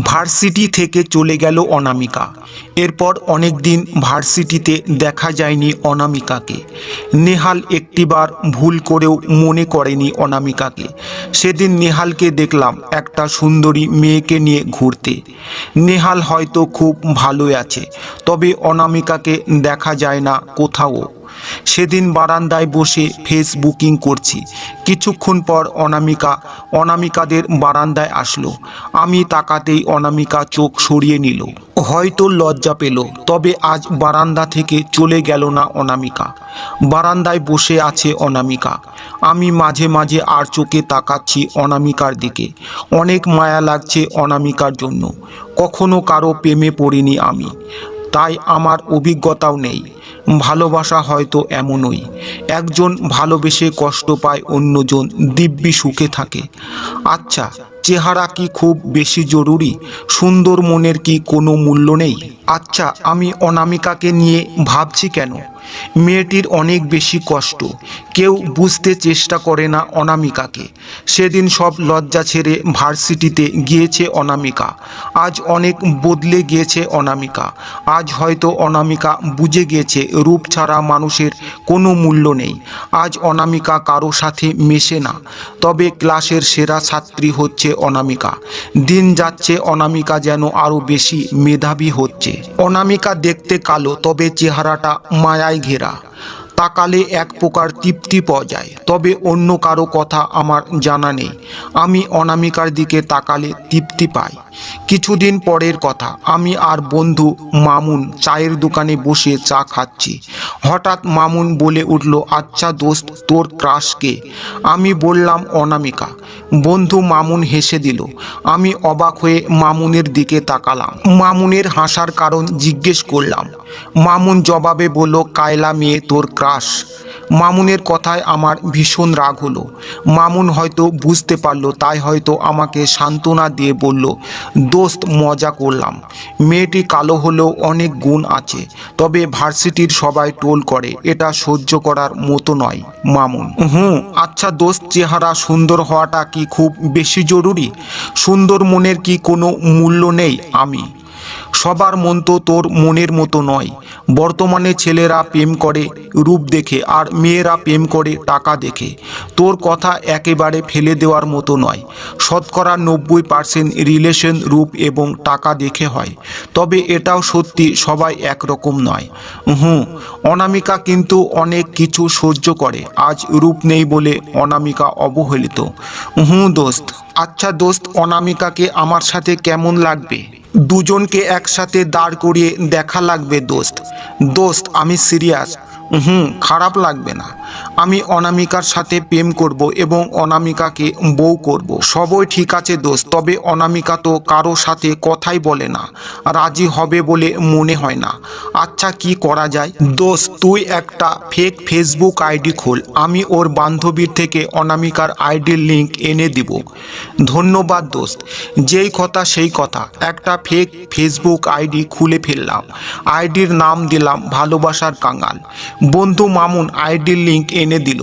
Varsity থেকে চলে গেল অনামিকা। এরপর অনেক দিন ভার্সিটিতে দেখা যায়নি অনামিকাকে। নেহাল একটিবার ভুল করেও মনে করেনি অনামিকাকে। সেদিন নেহালকে দেখলাম একটা সুন্দরী মেয়েকে নিয়ে ঘুরতে। নেহাল হয়তো খুব ভালোই আছে, তবে অনামিকাকে দেখা যায় না কোথাও। সেদিন বারান্দায় বসে ফেসবুকিং করছি। কিছুক্ষণ পর অনামিকাদের বারান্দায় আসলো। আমি তাকাতেই অনামিকা চোখ সরিয়ে নিল। হয়তো লজ্জা পেল, তবে আজ বারান্দা থেকে চলে গেল না অনামিকা। বারান্দায় বসে আছে অনামিকা। আমি মাঝে মাঝে আর চোখে তাকাচ্ছি অনামিকার দিকে। অনেক মায়া লাগছে অনামিকার জন্য। কখনো কারো প্রেমে পড়িনি আমি, তাই আমার অভিজ্ঞতাও নেই। ভালোবাসা হয়তো এমনই, একজন ভালোবেসে কষ্ট পায়, অন্যজন দিব্যি সুখে থাকে। আচ্ছা, চেহারা কি খুব বেশি জরুরি? সুন্দর মনের কি কোনো মূল্য নেই? আচ্ছা, আমি অনামিকাকে নিয়ে ভাবছি কেন? মেয়েটির অনেক বেশি কষ্ট, কেউ বুঝতে চেষ্টা করে না অনামিকাকে। সেদিন সব লজ্জা ছেড়ে ভার্সিটিতে গিয়েছে অনামিকা। আজ অনেক বদলে গিয়েছে অনামিকা। আজ হয়তো অনামিকা বুঝে গিয়েছে রূপ ছাড়া মানুষের কোনো মূল্য নেই। আজ অনামিকা কারো সাথে মেশে না, তবে ক্লাসের সেরা ছাত্রী হচ্ছে অনামিকা। দিন যাচ্ছে, অনামিকা যেন আরও বেশি মেধাবী হচ্ছে। অনামিকা দেখতে কালো, তবে চেহারাটা মায়ায় ঘেরা। তাকালে এক প্রকার তৃপ্তি পাওয়া যায়, তবে অন্য কারো কথা আমার জানা নেই। আমি অনামিকার দিকে তাকালে তৃপ্তি পাই। কিছুদিন পরের কথা, আমি আর বন্ধু মামুন চায়ের দোকানে বসে চা খাচ্ছি। হঠাৎ মামুন বলে উঠল, আচ্ছা দোস্ত, তোর ক্রাশ কে? আমি বললাম অনামিকা। বন্ধু মামুন হেসে দিল। আমি অবাক হয়ে মামুনের দিকে তাকালাম। মামুনের হাসার কারণ জিজ্ঞেস করলাম। মামুন জবাবে বলল, কায়লা মেয়ে তোর ক্রাশ। মামুনের কথায় আমার ভীষণ রাগ হলো। মামুন হয়তো বুঝতে পারলো, তাই হয়তো আমাকে সান্ত্বনা দিয়ে বলল, দোস্ত মজা করলাম। মেয়েটি কালো হলেও অনেক গুণ আছে, তবে ভার্সিটির সবাই টোল করে, এটা সহ্য করার মতো নয়। মামুন: আচ্ছা দোস্ত, চেহারা সুন্দর হওয়াটা কি খুব বেশি জরুরি? সুন্দর মনের কি কোনো মূল্য নেই? আমি: সবার মন তো তোর মনের মতো নয়। বর্তমানে ছেলেরা প্রেম করে রূপ দেখে, আর মেয়েরা প্রেম করে টাকা দেখে। তোর কথা একেবারে ফেলে দেওয়ার মতো নয়। শতকরা 90% রিলেশন রূপ এবং টাকা দেখে হয়। তবে এটাও সত্যি, সবাই একরকম নয়। অনামিকা কিন্তু অনেক কিছু সহ্য করে। আজ রূপ নেই বলে অনামিকা অবহেলিত। দোস্ত। আচ্ছা দোস্ত, অনামিকাকে আমার সাথে কেমন লাগবে? দুজনকে একসাথে দাঁড় করিয়ে দেখা লাগবে দোস্ত। দোস্ত, আমি সিরিয়াস। খারাপ লাগবে না। আমি অনামিকার সাথে প্রেম করব এবং অনামিকাকে বউ করব। সবই ঠিক আছে দোস্ত, তবে অনামিকা তো কারো সাথে কথাই বলে না, রাজি হবে বলে মনে হয় না। আচ্ছা, কি করা যায়? দোস্ত, তুই একটা ফেক ফেসবুক আইডি খোল। আমি ওর বান্ধবীর থেকে অনামিকার আইডির লিঙ্ক এনে দিব। ধন্যবাদ দোস্ত। যেই কথা সেই কথা। একটা ফেক ফেসবুক আইডি খুলে ফেললাম। আইডির নাম দিলাম ভালোবাসার কাঙাল। বন্ধু মামুন আইডির লিঙ্ক এনে দিল।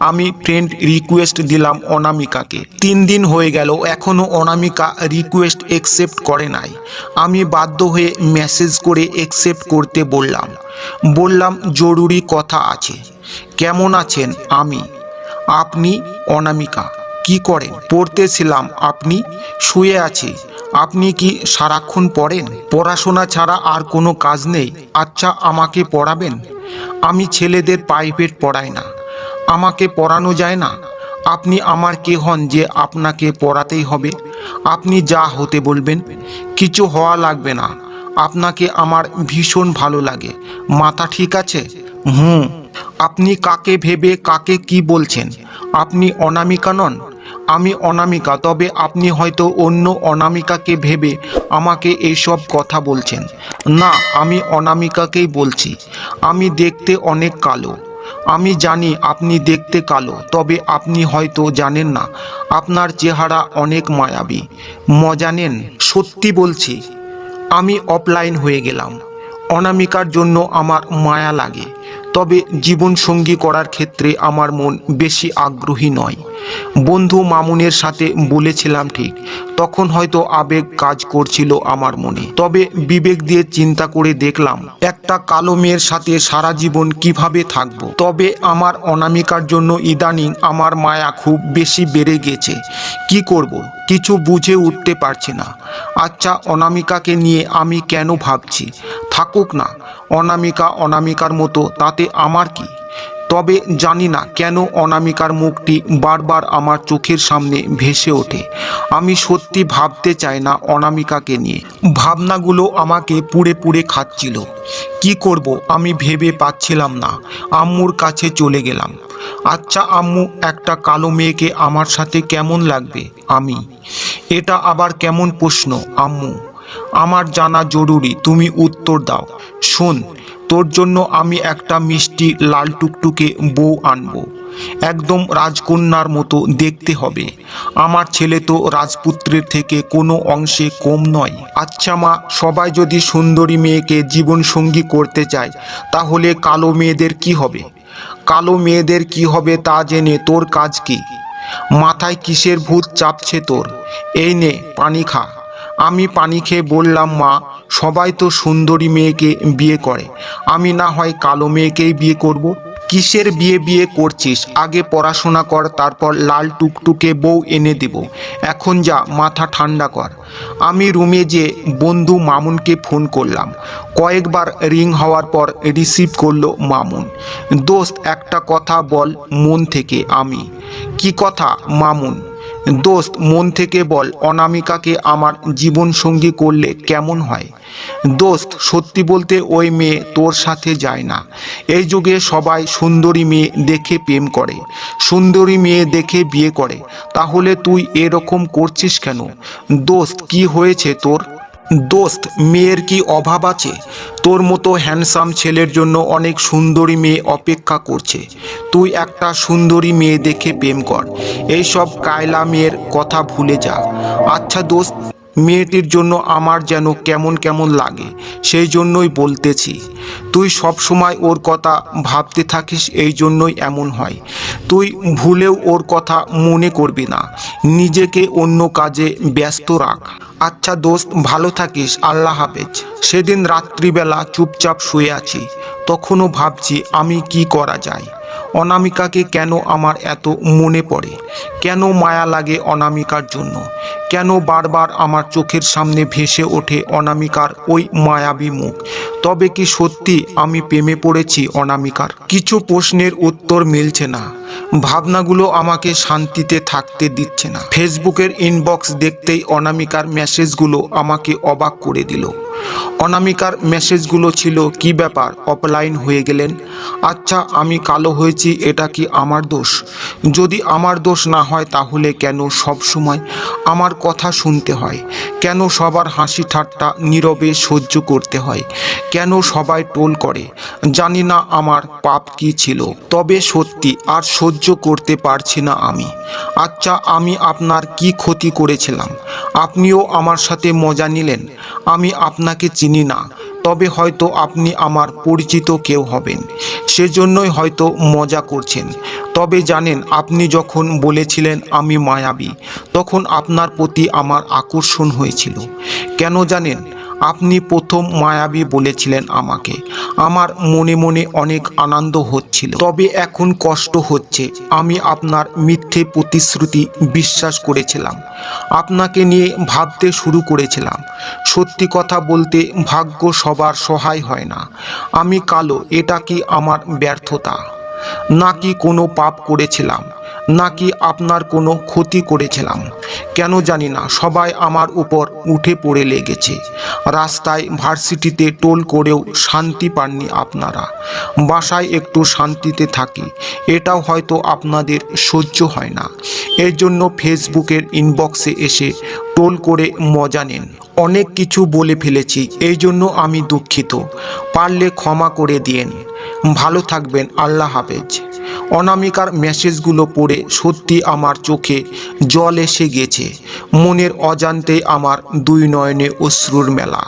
আমি ফ্রেন্ড রিকোয়েস্ট দিলাম অনামিকাকে। 3 দিন হয়ে গেল, এখনও অনামিকা রিকোয়েস্ট অ্যাকসেপ্ট করে নাই। আমি বাধ্য হয়ে মেসেজ করে অ্যাকসেপ্ট করতে বললাম জরুরি কথা আছে। কেমন আছেন? আমি: আপনি? অনামিকা: কি করেন? পড়তেছিলাম। আপনি? শুয়ে আছি। আপনি কি সারাক্ষণ পড়েন? পড়াশোনা ছাড়া আর কোনো কাজ নেই? আচ্ছা, আমাকে পড়াবেন? আমি ছেলেদের প্রাইভেট পড়াই না। আমাকে পড়ানো যায় না? আপনি আমার কে হন যে আপনাকে পড়াতেই হবে? আপনি যা হতে বলবেন। কিছু হওয়া লাগবে না। আপনাকে আমার ভীষণ ভালো লাগে। মাথা ঠিক আছে? আপনি কাকে ভেবে কাকে কি বলছেন? আপনি অনামিকা নন? আমি অনামিকা, তবে আপনি হয়তো অন্য অনামিকাকে ভেবে আমাকে এইসব কথা বলছেন। না, আমি অনামিকাকেই বলছি। আমি দেখতে অনেক কালো। আমি জানি আপনি দেখতে কালো, তবে আপনি হয়তো জানেন না, আপনার চেহারা অনেক মায়াবী। মজা নেন। সত্যি বলছি। আমি অফলাইন হয়ে গেলাম। অনামিকার জন্য আমার মায়া লাগে, তবে জীবনসঙ্গী করার ক্ষেত্রে আমার মন বেশি আগ্রহী নয়। বন্ধু মামুনের সাথে বলেছিলাম ঠিক, তখন হয়তো আবেগ কাজ করছিল আমার মনে। তবে বিবেক দিয়ে চিন্তা করে দেখলাম একটা কালো মেয়ের সাথে সারা জীবন কিভাবে থাকবো। তবে আমার অনামিকার জন্য ইদানিং আমার মায়া খুব বেশি বেড়ে গেছে। কি করব কিছু বুঝে উঠতে পারছি না। আচ্ছা, অনামিকাকে নিয়ে আমি কেন ভাবছি? থাকুক না, অনামিকা অনামিকার মতো, তাতে আমার কি? তবে জানি না কেন অনামিকার মুখটি বারবার আমার চোখের সামনে ভেসে ওঠে। আমি সত্যি ভাবতে চাই না অনামিকাকে নিয়ে। ভাবনাগুলো আমাকে পুড়ে পুড়ে খাচ্ছিল। কি করব আমি ভেবে পাচ্ছিলাম না। আম্মুর কাছে চলে গেলাম। আচ্ছা আম্মু, একটা কালো মেয়েকে আমার সাথে কেমন লাগবে? এটা আবার কেমন প্রশ্ন আম্মু? আমার জানা জরুরি, তুমি উত্তর দাও। শোন, তোর জন্য আমি একটা মিষ্টি লাল টুকটুকে বউ আনবো। একদম রাজকন্যার মতো দেখতে হবে। আমার ছেলে তো রাজপুত্রের থেকে কোনো অংশে কম নয়। আচ্ছা মা, সবাই যদি সুন্দরী মেয়েকে জীবনসঙ্গী করতে চায়, তাহলে কালো মেয়েদের কি হবে? কালো মেয়েদের কি হবে তা জেনে তোর কাজ কি? মাথায় কিসের ভূত চাপছে তোর? এই নে পানি খা। আমি পানি খেয়ে বললাম, মা, সবাই তো সুন্দরী মেয়েকে বিয়ে করে, আমি না হয় কালো মেয়েকেই বিয়ে করব। কিসের বিয়ে বিয়ে করছিস? আগে পড়াশোনা কর, তারপর লাল টুকটুকে বউ এনে দেব। এখন যা, মাথা ঠান্ডা কর। আমি রুমে যে বন্ধু মামুনকে ফোন করলাম। কয়েকবার রিং হওয়ার পর রিসিভ করলো মামুন। দোস্ত, একটা কথা বল মন থেকে। আমি, কি কথা মামুন? দোস্ত, মন থেকে বল, অনামিকাকে আমার জীবনসঙ্গী করলে কেমন হয়? দোস্ত, সত্যি বলতে ওই মেয়ে তোর সাথে যায় না। এই যুগে সবাই সুন্দরী মেয়ে দেখে প্রেম করে, সুন্দরী মেয়ে দেখে বিয়ে করে। তাহলে তুই এরকম করছিস কেন? দোস্ত, কি হয়েছে তোর? দোস্ত, মেয়ের কি অভাব আছে? তোর মতো হ্যান্ডসাম ছেলের জন্য অনেক সুন্দরী মেয়ে অপেক্ষা করছে। তুই একটা সুন্দরী মেয়ে দেখে প্রেম কর। এইসব কায়লা মেয়ের কথা ভুলে যা। আচ্ছা দোস্ত, মেয়েটির জন্য আমার যেন কেমন কেমন লাগে, সেই জন্যই বলতেছি। তুই সব সময় ওর কথা ভাবতে থাকিস, এই জন্যই এমন হয়। তুই ভুলেও ওর কথা মনে করবি না। নিজেকে অন্য কাজে ব্যস্ত রাখ। আচ্ছা দোস্ত, ভালো থাকিস, আল্লাহ হাফেজ। সেদিন রাত্রিবেলা চুপচাপ শুয়ে আছি, তখনও ভাবছি আমি কি করা যায়। অনামিকাকে কেন আমার এত মনে পড়ে? কেন মায়া লাগে অনামিকার জন্য? কেন বারবার আমার চোখের সামনে ভেসে ওঠে অনামিকার ওই মায়াবী মুখ? তবে কি সত্যি আমি প্রেমে পড়েছি অনামিকার? কিছু প্রশ্নের উত্তর মিলছে না। ভাবনাগুলো আমাকে শান্তিতে থাকতে দিচ্ছে না। ফেসবুকের ইনবক্স দেখতেই অনামিকার মেসেজগুলো আমাকে অবাক করে দিল। অনামিকার মেসেজগুলো ছিল, কি ব্যাপার, অফলাইন হয়ে গেলেন? আচ্ছা, আমি কালো হয়েছি, এটা কি আমার দোষ? যদি আমার দোষ না হয়, তাহলে কেন সব সময় আমার কথা শুনতে হয়? কেন সবার হাসি ঠাট্টা নীরবে সহ্য করতে হয়? কেন সবাই টোল করে? জানি না আমার পাপ কি ছিল, তবে সত্যি আর সহ্য করতে পারছি না আমি। আচ্ছা, আমি আপনার কি ক্ষতি করেছিলাম? আপনিও আমার সাথে মজা নিলেন। আমি আপনাকে চিনি না, তবে হয়তো আপনি আমার পরিচিত কেউ হবেন, সেজন্যই হয়তো মজা করছেন। তবে জানেন, আপনি যখন বলেছিলেন আমি মায়াবী, তখন আপনার প্রতি আমার আকর্ষণ হয়েছিল। কেন জানেন? আপনি প্রথম মায়াবী বলেছিলেন আমাকে। আমার মনে মনে অনেক আনন্দ হচ্ছিল, তবে এখন কষ্ট হচ্ছে। আমি আপনার মিথ্যে প্রতিশ্রুতি বিশ্বাস করেছিলাম, আপনাকে নিয়ে ভাবতে শুরু করেছিলাম। সত্যি কথা বলতে, ভাগ্য সবার সহায় হয় না। আমি কালো, এটা কি আমার ব্যর্থতা? নাকি কোনো পাপ করেছিলাম? নাকি আপনার কোনো ক্ষতি করেছিলাম? কেন জানি না, সবাই আমার উপর উঠে পড়ে লেগেছে। রাস্তায়, ভার্সিটিতে টোল করেও শান্তি পাননি আপনারা। বাসায় একটু শান্তিতে থাকি, এটাও হয়তো আপনাদের সহ্য হয় না। এর জন্য ফেসবুকের ইনবক্সে এসে টোল করে মজা নেন। অনেক কিছু বলে ফেলেছি, এই জন্য আমি দুঃখিত। পারলে ক্ষমা করে দিয়েন। ভালো থাকবেন, আল্লাহ হাফেজ। অনামিকার মেসেজগুলো পড়ে সত্যি আমার চোখে জল এসে গেছে। মনের অজান্তে আমার দুই নয়নে অশ্রুর মেলা।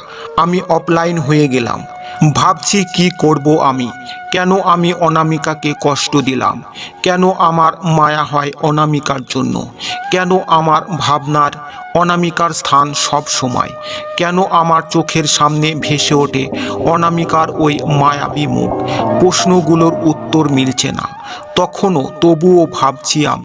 আমি অফলাইন হয়ে গেলাম। ভাবছি কি করব আমি, কেন আমি অনামিকাকে কষ্ট দিলাম, কেন আমার মায়া হয় অনামিকার জন্য, কেন আমার ভাবনার অনামিকার স্থান সব সময়, কেন আমার চোখের সামনে ভেসে ওঠে অনামিকার ওই মায়াবী মুখ। প্রশ্নগুলোর উত্তর মিলছে না। তবুও ভাবছি আমি।